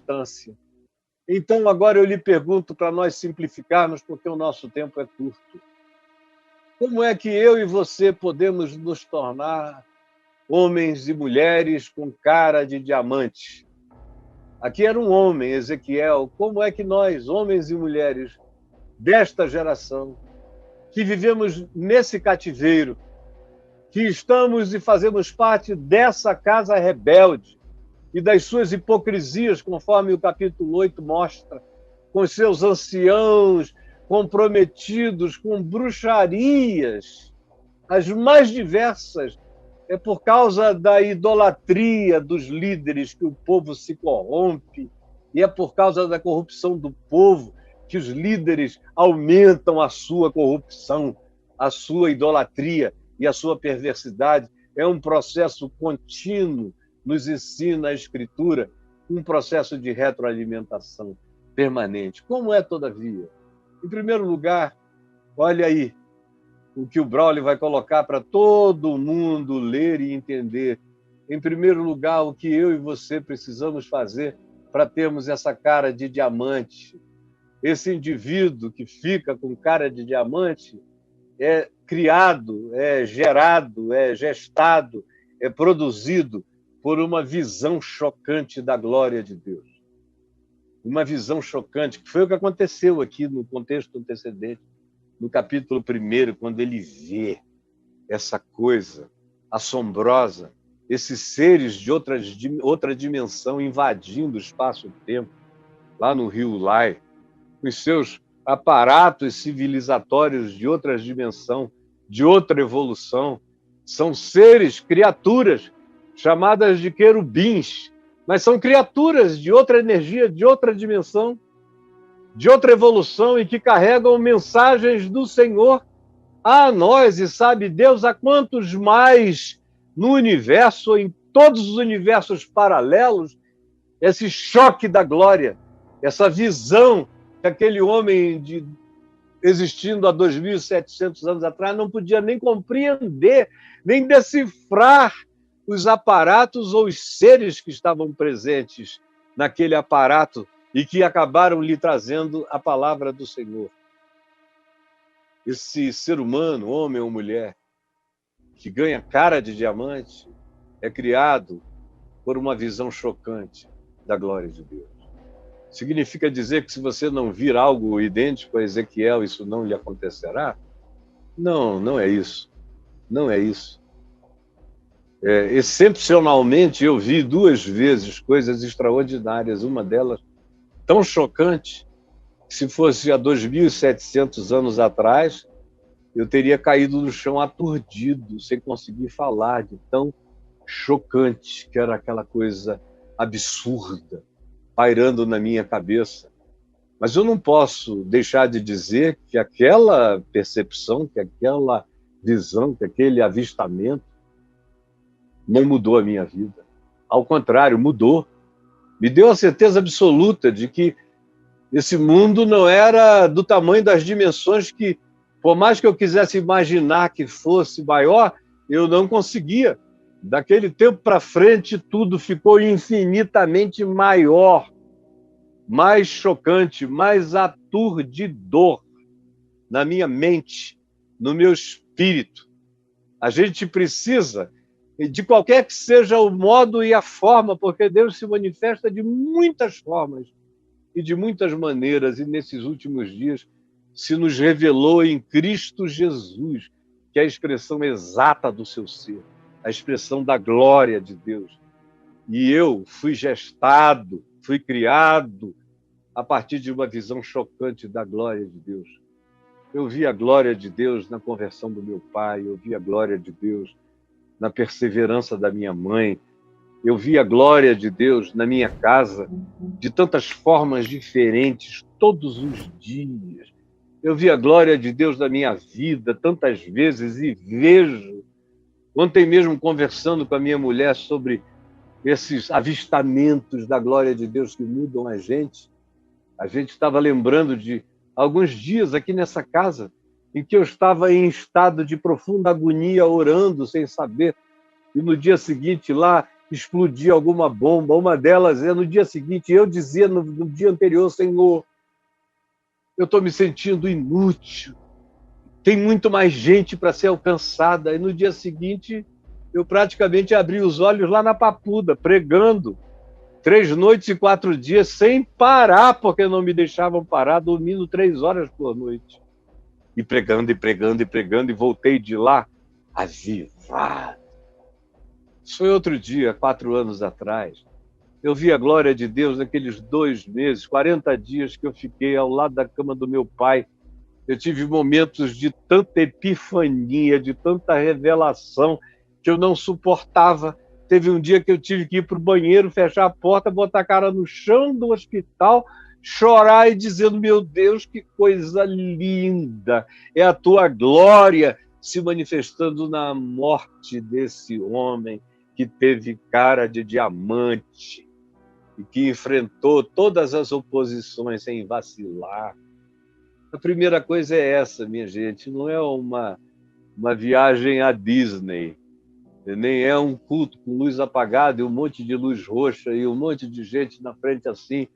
importância. Então, agora eu lhe pergunto, para nós simplificarmos, porque o nosso tempo é curto. Como é que eu e você podemos nos tornar homens e mulheres com cara de diamante? Aqui era um homem, Ezequiel. Como é que nós, homens e mulheres desta geração, que vivemos nesse cativeiro, que estamos e fazemos parte dessa casa rebelde e das suas hipocrisias, conforme o capítulo 8 mostra, com seus anciãos comprometidos com bruxarias, as mais diversas, é por causa da idolatria dos líderes que o povo se corrompe, e é por causa da corrupção do povo que os líderes aumentam a sua corrupção, a sua idolatria e a sua perversidade. É um processo contínuo, nos ensina a Escritura, um processo de retroalimentação permanente. Como é, todavia? Em primeiro lugar, olha aí o que o Braulio vai colocar para todo mundo ler e entender. Em primeiro lugar, o que eu e você precisamos fazer para termos essa cara de diamante. Esse indivíduo que fica com cara de diamante é criado, é gerado, é gestado, é produzido por uma visão chocante da glória de Deus. Uma visão chocante, que foi o que aconteceu aqui no contexto antecedente, no capítulo 1, quando ele vê essa coisa assombrosa, esses seres de outra dimensão invadindo o espaço-tempo, lá no rio Ulai, com os seus aparatos civilizatórios de outra dimensão, de outra evolução. São seres, criaturas, chamadas de querubins, mas são criaturas de outra energia, de outra dimensão, de outra evolução, e que carregam mensagens do Senhor a nós, e sabe Deus a quantos mais no universo, em todos os universos paralelos, esse choque da glória, essa visão que aquele homem existindo há 2.700 anos atrás não podia nem compreender, nem decifrar os aparatos ou os seres que estavam presentes naquele aparato e que acabaram lhe trazendo a palavra do Senhor. Esse ser humano, homem ou mulher, que ganha cara de diamante, é criado por uma visão chocante da glória de Deus. Significa dizer que se você não vir algo idêntico a Ezequiel, isso não lhe acontecerá? Não, não é isso. Não é isso. Excepcionalmente, eu vi 2 vezes coisas extraordinárias, uma delas tão chocante, que se fosse há 2.700 anos atrás, eu teria caído no chão aturdido, sem conseguir falar, de tão chocante que era aquela coisa absurda, pairando na minha cabeça. Mas eu não posso deixar de dizer que aquela percepção, que aquela visão, que aquele avistamento não mudou a minha vida. Ao contrário, mudou. Me deu a certeza absoluta de que esse mundo não era do tamanho das dimensões que, por mais que eu quisesse imaginar que fosse maior, eu não conseguia. Daquele tempo para frente, tudo ficou infinitamente maior, mais chocante, mais aturdidor na minha mente, no meu espírito. A gente precisa, de qualquer que seja o modo e a forma, porque Deus se manifesta de muitas formas e de muitas maneiras, e nesses últimos dias se nos revelou em Cristo Jesus, que é a expressão exata do seu ser, a expressão da glória de Deus. E eu fui gestado, fui criado a partir de uma visão chocante da glória de Deus. Eu vi a glória de Deus na conversão do meu pai, eu vi a glória de Deus na perseverança da minha mãe, eu vi a glória de Deus na minha casa de tantas formas diferentes, todos os dias. Eu vi a glória de Deus na minha vida tantas vezes e vejo. Ontem mesmo, conversando com a minha mulher sobre esses avistamentos da glória de Deus que mudam a gente estava lembrando de alguns dias aqui nessa casa em que eu estava em estado de profunda agonia, orando sem saber, e no dia seguinte lá explodir alguma bomba. Uma delas é no dia seguinte, eu dizia no dia anterior, Senhor, eu estou me sentindo inútil, tem muito mais gente para ser alcançada. E no dia seguinte, eu praticamente abri os olhos lá na Papuda, pregando 3 noites e 4 dias, sem parar, porque não me deixavam parar, dormindo 3 horas por noite. E pregando, e pregando, e pregando, e voltei de lá avivado. Isso foi outro dia, 4 anos atrás. Eu vi a glória de Deus naqueles 2 meses, 40 dias que eu fiquei ao lado da cama do meu pai. Eu tive momentos de tanta epifania, de tanta revelação, que eu não suportava. Teve um dia que eu tive que ir para o banheiro, fechar a porta, botar a cara no chão do hospital, chorar e dizendo, meu Deus, que coisa linda! É a tua glória se manifestando na morte desse homem que teve cara de diamante e que enfrentou todas as oposições sem vacilar. A primeira coisa é essa, minha gente, não é uma viagem à Disney, nem é um culto com luz apagada e um monte de luz roxa e um monte de gente na frente assim,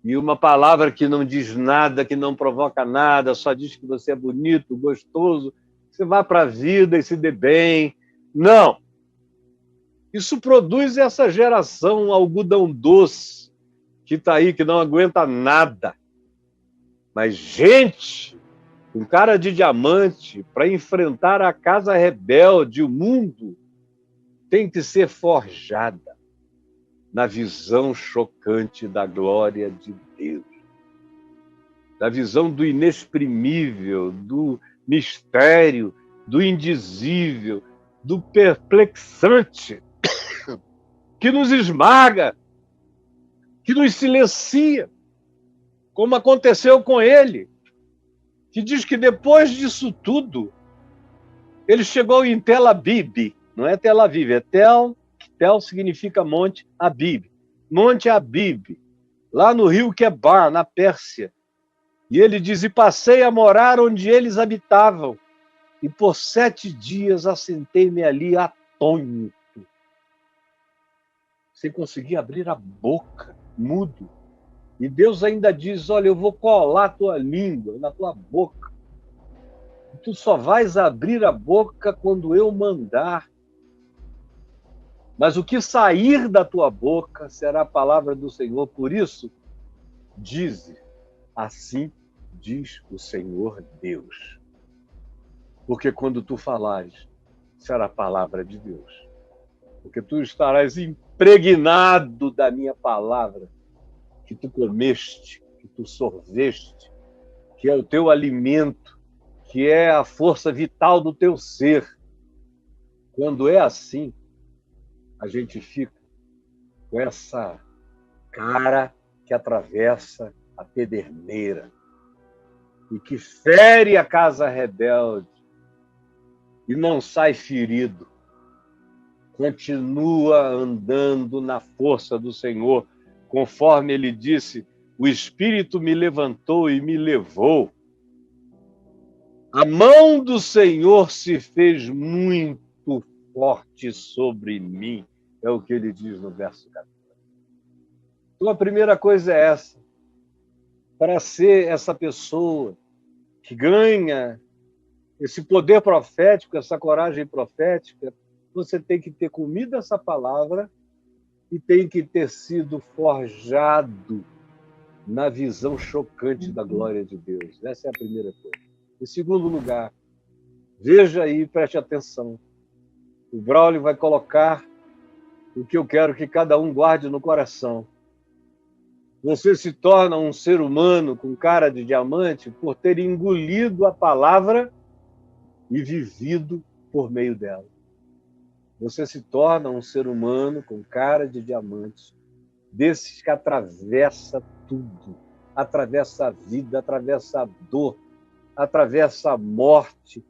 e uma palavra que não diz nada, que não provoca nada, só diz que você é bonito, gostoso, que você vá para a vida e se dê bem. Não! Isso produz essa geração algodão doce que está aí, que não aguenta nada. Mas gente com cara de diamante para enfrentar a casa rebelde, o mundo, tem que ser forjada na visão chocante da glória de Deus, da visão do inexprimível, do mistério, do indizível, do perplexante, que nos esmaga, que nos silencia, como aconteceu com ele, que diz que depois disso tudo, ele chegou em Tel Aviv, não é Tel Aviv, é Tel significa Monte Abib, Monte Abib, lá no rio Quebar, na Pérsia. E ele diz, e passei a morar onde eles habitavam, e por 7 dias assentei-me ali atônito, sem conseguir abrir a boca, mudo. E Deus ainda diz, olha, eu vou colar a tua língua na tua boca. Tu só vais abrir a boca quando eu mandar. Mas o que sair da tua boca será a palavra do Senhor. Por isso, dize, assim diz o Senhor Deus. Porque quando tu falares, será a palavra de Deus. Porque tu estarás impregnado da minha palavra, que tu comeste, que tu sorveste, que é o teu alimento, que é a força vital do teu ser. Quando é assim, a gente fica com essa cara que atravessa a pederneira e que fere a casa rebelde e não sai ferido. Continua andando na força do Senhor, conforme ele disse, o Espírito me levantou e me levou. A mão do Senhor se fez muito forte sobre mim, é o que ele diz no verso 14. Então, a primeira coisa é essa. Para ser essa pessoa que ganha esse poder profético, essa coragem profética, você tem que ter comido essa palavra e tem que ter sido forjado na visão chocante da glória de Deus. Essa é a primeira coisa. Em segundo lugar, veja aí, preste atenção. O Braulio vai colocar o que eu quero que cada um guarde no coração. Você se torna um ser humano com cara de diamante por ter engolido a palavra e vivido por meio dela. Você se torna um ser humano com cara de diamante, desses que atravessa tudo, atravessa a vida, atravessa a dor, atravessa a morte,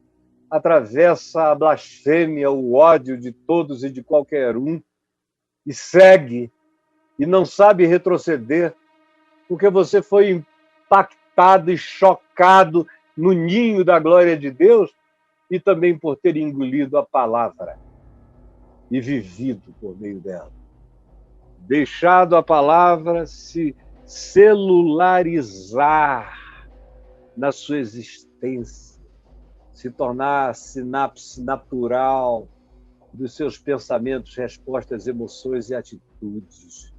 atravessa a blasfêmia, o ódio de todos e de qualquer um, e segue, e não sabe retroceder, porque você foi impactado e chocado no ninho da glória de Deus e também por ter engolido a palavra. e vivido por meio dela. Deixado a palavra se celularizar na sua existência, se tornar a sinapse natural dos seus pensamentos, respostas, emoções e atitudes.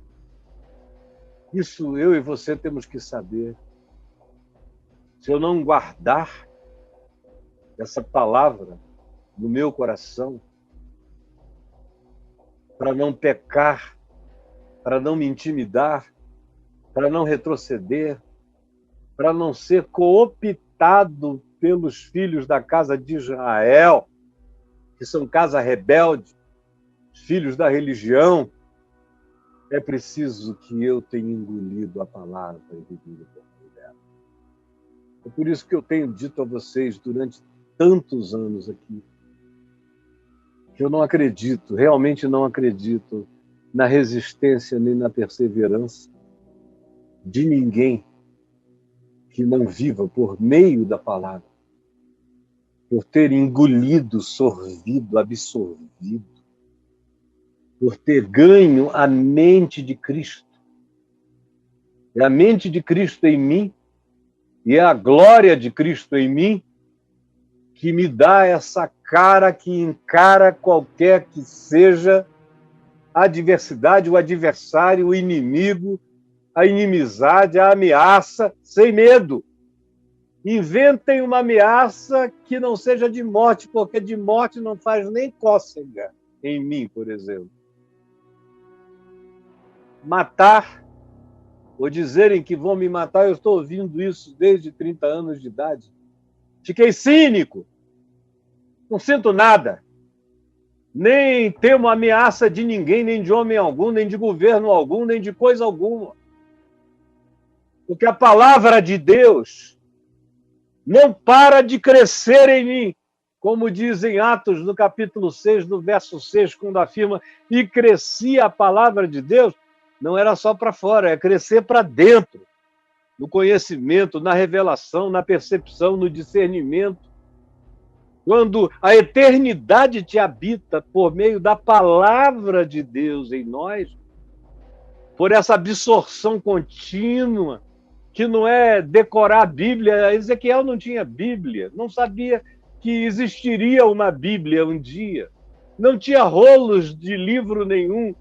Isso eu e você temos que saber. Se eu não guardar essa palavra no meu coração, para não pecar, para não me intimidar, para não retroceder, para não ser cooptado pelos filhos da casa de Israel, que são casa rebelde, filhos da religião, é preciso que eu tenha engolido a palavra e vivido por meio dela. É por isso que eu tenho dito a vocês durante tantos anos aqui, que eu não acredito, realmente não acredito na resistência nem na perseverança de ninguém que não viva por meio da palavra, por ter engolido, sorvido, absorvido, por ter ganho a mente de Cristo. É a mente de Cristo em mim e é a glória de Cristo em mim que me dá essa cara que encara qualquer que seja a adversidade, o adversário, o inimigo, a inimizade, a ameaça, sem medo. Inventem uma ameaça que não seja de morte, porque de morte não faz nem cócega em mim, por exemplo. Matar, ou dizerem que vão me matar, eu estou ouvindo isso desde 30 anos de idade. Fiquei cínico, não sinto nada, nem temo ameaça de ninguém, nem de homem algum, nem de governo algum, nem de coisa alguma. Porque a palavra de Deus não para de crescer em mim, como diz em Atos, no capítulo 6, no verso 6, quando afirma, e crescia a palavra de Deus, não era só para fora, é crescer para dentro, no conhecimento, na revelação, na percepção, no discernimento. Quando a eternidade te habita por meio da palavra de Deus em nós, por essa absorção contínua, que não é decorar a Bíblia. Ezequiel não tinha Bíblia, não sabia que existiria uma Bíblia um dia, não tinha rolos de livro nenhum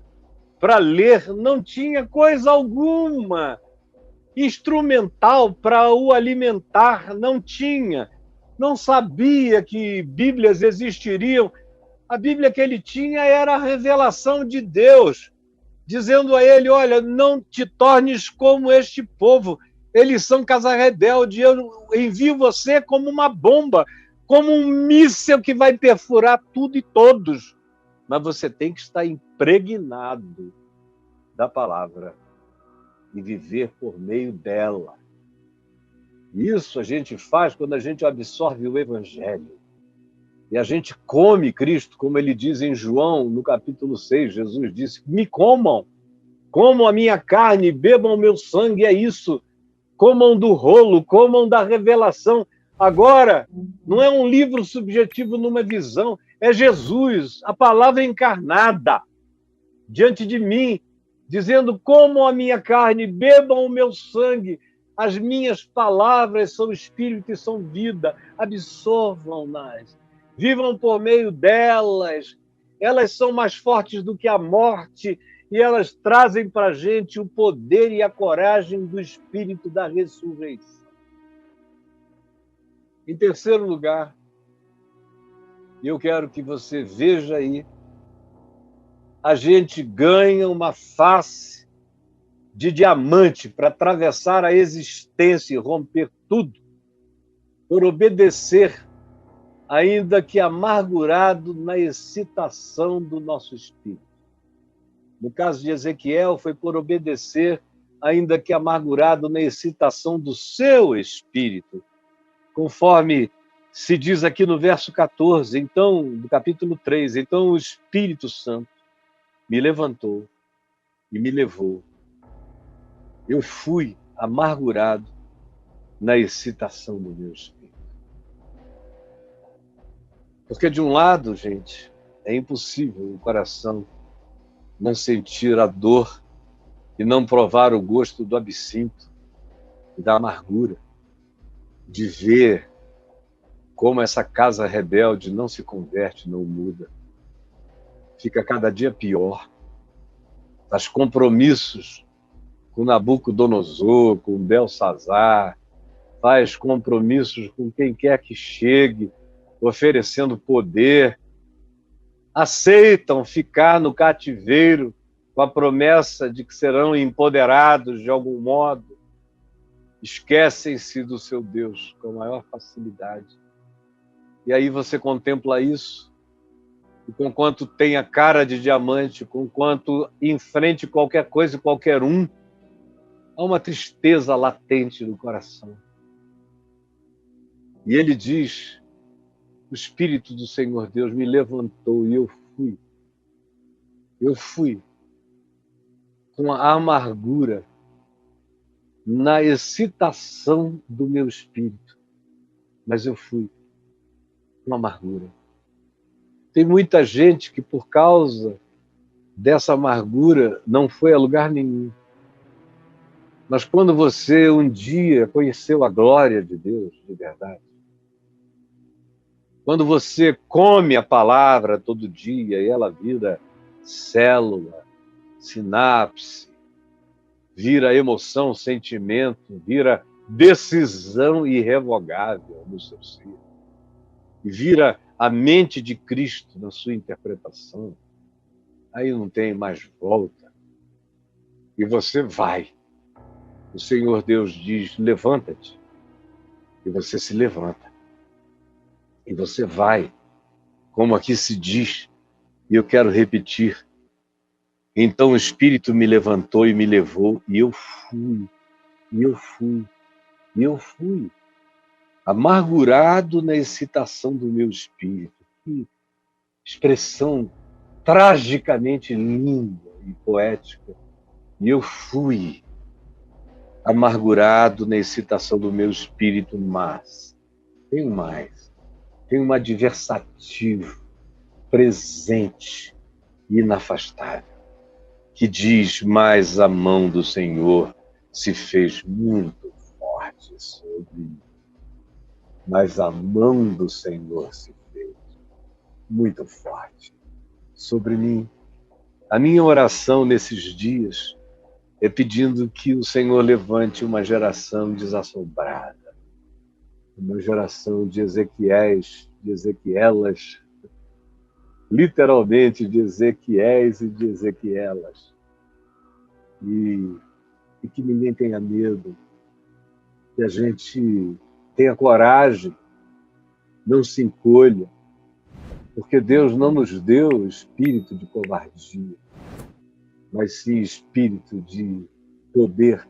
para ler, não tinha coisa alguma instrumental para o alimentar, não tinha. Não sabia que Bíblias existiriam. A Bíblia que ele tinha era a revelação de Deus, dizendo a ele, olha, não te tornes como este povo, eles são casa rebelde, eu envio você como uma bomba, como um míssil que vai perfurar tudo e todos. Mas você tem que estar impregnado da palavra e viver por meio dela. Isso a gente faz quando a gente absorve o Evangelho. E a gente come Cristo, como ele diz em João, no capítulo 6, Jesus disse, me comam a minha carne, bebam o meu sangue, é isso. Comam do rolo, comam da revelação. Agora, não é um livro subjetivo numa visão, é Jesus, a palavra encarnada, diante de mim, dizendo, comam a minha carne, bebam o meu sangue, as minhas palavras são espírito e são vida, absorvam-nas, vivam por meio delas, elas são mais fortes do que a morte e elas trazem para a gente o poder e a coragem do espírito da ressurreição. Em terceiro lugar, eu quero que você veja aí, a gente ganha uma face de diamante para atravessar a existência e romper tudo, por obedecer, ainda que amargurado na excitação do nosso espírito. No caso de Ezequiel, foi por obedecer, ainda que amargurado na excitação do seu espírito, conforme se diz aqui no verso 14, então, do capítulo 3, então o Espírito Santo me levantou e me levou. Eu fui amargurado na excitação do meu espírito. Porque, de um lado, gente, É impossível o coração não sentir a dor e não provar o gosto do absinto e da amargura, de ver como essa casa rebelde não se converte, não muda. Fica cada dia pior. Faz compromissos com Nabucodonosor, com Belsazar, faz compromissos com quem quer que chegue, oferecendo poder. Aceitam ficar no cativeiro com a promessa de que serão empoderados de algum modo. Esquecem-se do seu Deus com a maior facilidade. E aí você contempla isso, e conquanto tem a cara de diamante, conquanto enfrente qualquer coisa e qualquer um, há uma tristeza latente no coração. E ele diz: o Espírito do Senhor Deus me levantou e eu fui. Eu fui com a amargura na excitação do meu espírito, mas eu fui com amargura. Tem muita gente que, por causa dessa amargura, não foi a lugar nenhum. Mas quando você um dia conheceu a glória de Deus, de verdade, quando você come a palavra todo dia e ela vira célula, sinapse, vira emoção, sentimento, vira decisão irrevogável no seu ser, e vira a mente de Cristo na sua interpretação, aí não tem mais volta. E você vai. O Senhor Deus diz: levanta-te. E você se levanta. E você vai. Como aqui se diz, e eu quero repetir. Então o Espírito me levantou e me levou, e eu fui. E eu fui. E eu fui. Amargurado na excitação do meu espírito. Que expressão tragicamente linda e poética. E eu fui amargurado na excitação do meu espírito, mas tem mais. Tem um adversativo presente e inafastável, que diz: mas a mão do Senhor se fez muito forte sobre mim. Mas a mão do Senhor se fez muito forte sobre mim. A minha oração nesses dias é pedindo que o Senhor levante uma geração desassombrada, uma geração de Ezequiéis, de Ezequielas, literalmente de Ezequiéis e de Ezequielas, e que ninguém tenha medo, que a gente tenha coragem, não se encolha, porque Deus não nos deu espírito de covardia, mas sim espírito de poder,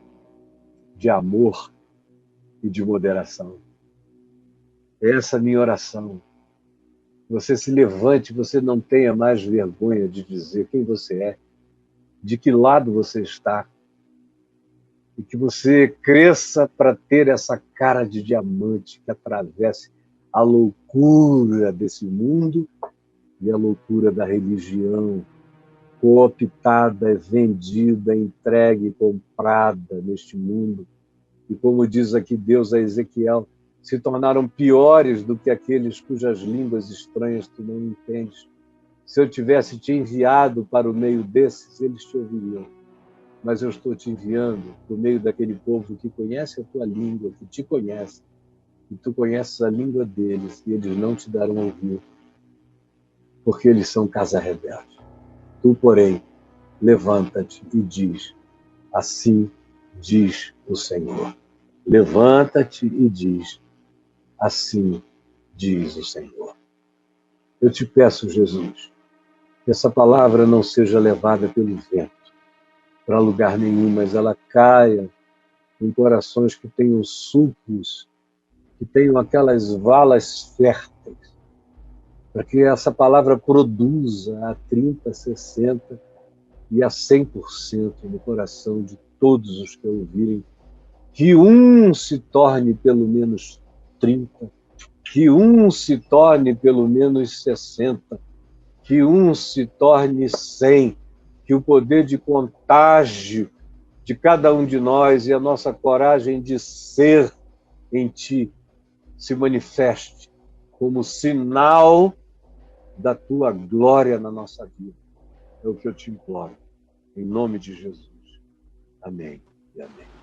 de amor e de moderação. Essa é a minha oração. Você se levante, você não tenha mais vergonha de dizer quem você é, de que lado você está, e que você cresça para ter essa cara de diamante que atravesse a loucura desse mundo e a loucura da religião, cooptada, vendida, entregue, comprada neste mundo. E como diz aqui Deus a Ezequiel, se tornaram piores do que aqueles cujas línguas estranhas tu não entendes. Se eu tivesse te enviado para o meio desses, eles te ouviriam. Mas eu estou te enviando por meio daquele povo que conhece a tua língua, que te conhece, e tu conheces a língua deles, e eles não te darão ouvido, porque eles são casa rebelde. Tu, porém, levanta-te e diz: assim diz o Senhor. Levanta-te e diz: assim diz o Senhor. Eu te peço, Jesus, que essa palavra não seja levada pelo vento para lugar nenhum, mas ela caia em corações que tenham sulcos, que tenham aquelas valas férteis, para que essa palavra produza a 30, 60 e a 100% no coração de todos os que a ouvirem, que um se torne pelo menos 30, que um se torne pelo menos 60, que um se torne 100, que o poder de contágio de cada um de nós e a nossa coragem de ser em Ti se manifeste como sinal da Tua glória na nossa vida. É o que eu te imploro, em nome de Jesus. Amém e amém.